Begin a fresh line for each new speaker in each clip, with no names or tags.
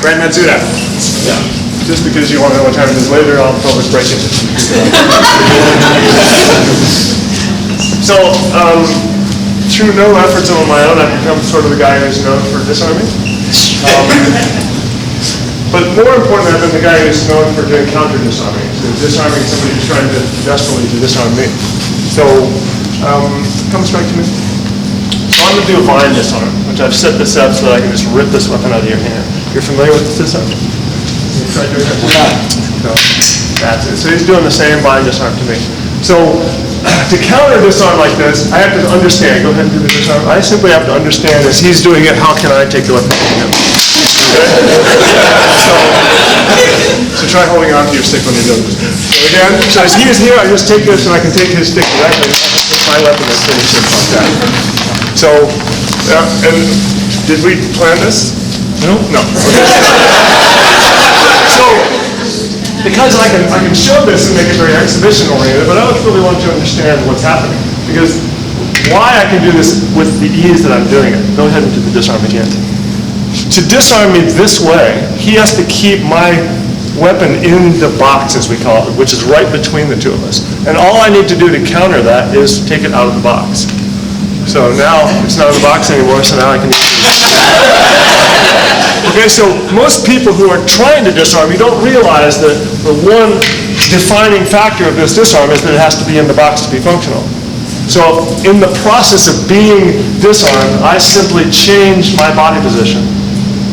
Grand Matsuda. Yeah. Just because you want to know what time it is later, I'll public break it. So, through no efforts of my own, I've become sort of the guy who's known for disarming. But more importantly, I've been the guy who's known for doing counter-disarming. So disarming somebody who's trying to desperately to disarm me. So, come straight to me. So I'm going to do a vine disarm, which I've set this up so that I can just rip this weapon out of your hand. You're familiar with this disarm? You try doing that? So, that's it. So he's doing the same vine disarm to me. So to counter disarm like this, I have to understand. Go ahead and do the disarm. I simply have to understand as he's doing it, how can I take the weapon from him? So try holding on to your stick when you're doing this. So again, so as he is here, I just take this and I can take his stick directly. Take my weapon and finish it like that. So, and did we plan this? No? No. Okay. So, because I can show this and make it very exhibition oriented, but I don't really want you to understand what's happening. Because why I can do this with the ease that I'm doing it. Go ahead and do the disarm again. To disarm me this way, he has to keep my weapon in the box, as we call it, which is right between the two of us. And all I need to do to counter that is take it out of the box. So now it's not in the box anymore, so now I can use it. Okay, so most people who are trying to disarm, you don't realize that the one defining factor of this disarm is that it has to be in the box to be functional. So in the process of being disarmed, I simply change my body position.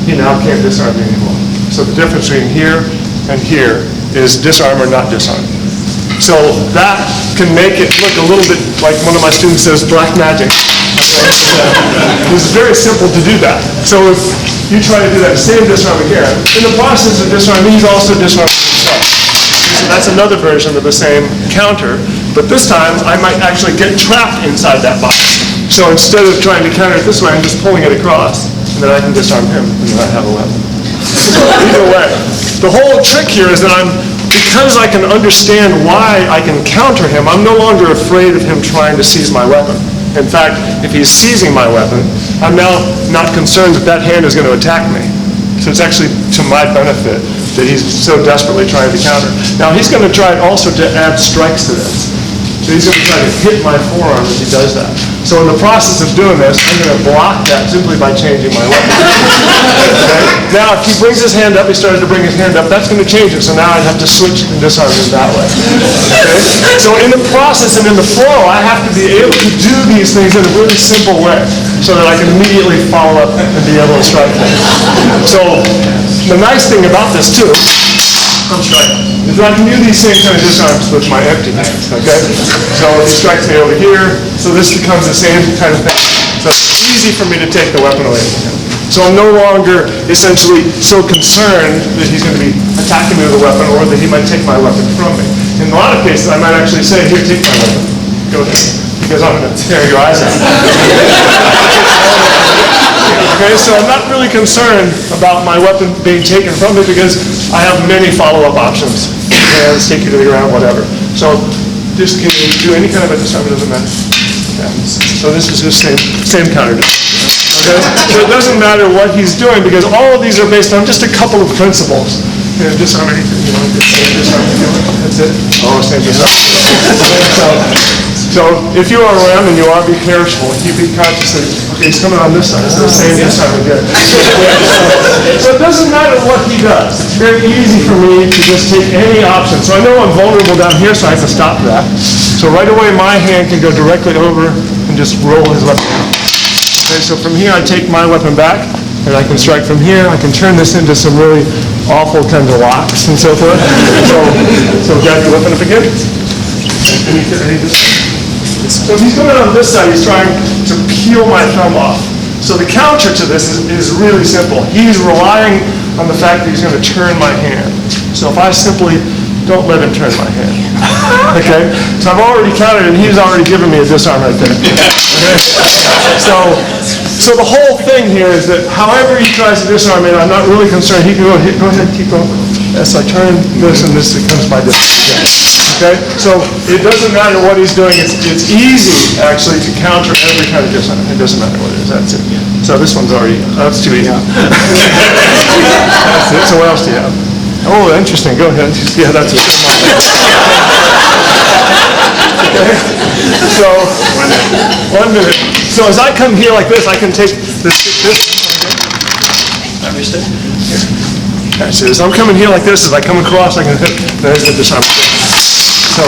He now can't disarm me anymore. So the difference between here and here is disarm or not disarm. So that can make it look a little bit like one of my students says, black magic. It's very simple to do that. So if you try to do that same disarm again, in the process of disarming, he's also disarming himself. So that's another version of the same counter, but this time I might actually get trapped inside that box. So instead of trying to counter it this way, I'm just pulling it across, and then I can disarm him, and then I have a weapon. So either way, the whole trick here is that because I can understand why I can counter him, I'm no longer afraid of him trying to seize my weapon. In fact, if he's seizing my weapon, I'm now not concerned that that hand is going to attack me. So it's actually to my benefit that he's so desperately trying to counter. Now he's going to try also to add strikes to this. So he's going to try to hit my forearm as he does that. So in the process of doing this, I'm going to block that simply by changing my weapon. Okay? Now if he brings his hand up, he started to bring his hand up, that's going to change it. So now I have to switch and disarm him that way. Okay? So in the process and in the flow, I have to be able to do these things in a really simple way so that I can immediately follow up and be able to strike him. So the nice thing about this too, is that I can do these same kind of disarms with my empty hands, okay? So he strikes me over here, so this becomes the same kind of thing. So it's easy for me to take the weapon away from him. So I'm no longer essentially so concerned that he's going to be attacking me with a weapon or that he might take my weapon from me. In a lot of cases, I might actually say, here, take my weapon. Go ahead, because I'm going to tear your eyes out. Okay, so I'm not really concerned about my weapon being taken from me because I have many follow-up options. Hands, take you to the ground, whatever. So just can you do any kind of a disarm, it doesn't matter. Yeah. So this is just same counter. Okay? So it doesn't matter what he's doing because all of these are based on just a couple of principles. You know, disarm anything, you know, disarm, that's it. Oh, same disarm. So if you are around and you are, be careful. You be conscious that, okay, he's coming on this side. It's the same disarm again. So it doesn't matter what he does. It's very easy for me to just take any option. So I know I'm vulnerable down here, so I have to stop that. So right away, my hand can go directly over and just roll his weapon out. Okay, so from here, I take my weapon back, and I can strike from here. I can turn this into some really awful kinds of locks and so forth. So grab your weapon up again. So if he's coming on this side, he's trying to peel my thumb off. So the counter to this is really simple. He's relying on the fact that he's going to turn my hand. So if I simply don't let him turn my hand. Okay? So I've already countered and he's already given me a disarm right there. Okay? So the whole thing here is that however he tries to disarm me, I'm not really concerned. He can go ahead, keep going. as I turn this and this, it comes by this again. Okay? So it doesn't matter what he's doing. It's easy, actually, to counter every kind of disarm. It doesn't matter what it is. That's it. So this one's already, that's too easy. That's it. So what else do you have? Oh, interesting. Go ahead. Yeah, that's it. Okay. So, 1 minute. So as I come here like this, I can take this. Okay, so as I'm coming here like this, as I come across, I can hit, there's the disarm. So,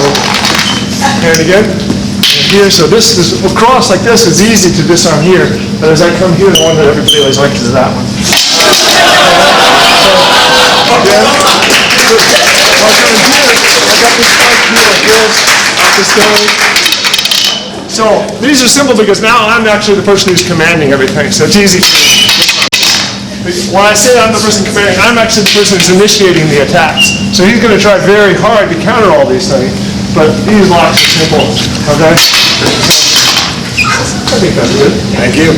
and again, and here, so this is across like this, it's easy to disarm here, but as I come here, the one that everybody always likes is that one. So these are simple because now I'm actually the person who's commanding everything, so it's easy. When I say I'm the person commanding, I'm actually the person who's initiating the attacks. So he's going to try very hard to counter all these things, but these locks are simple, okay? I think that's good. Thank you.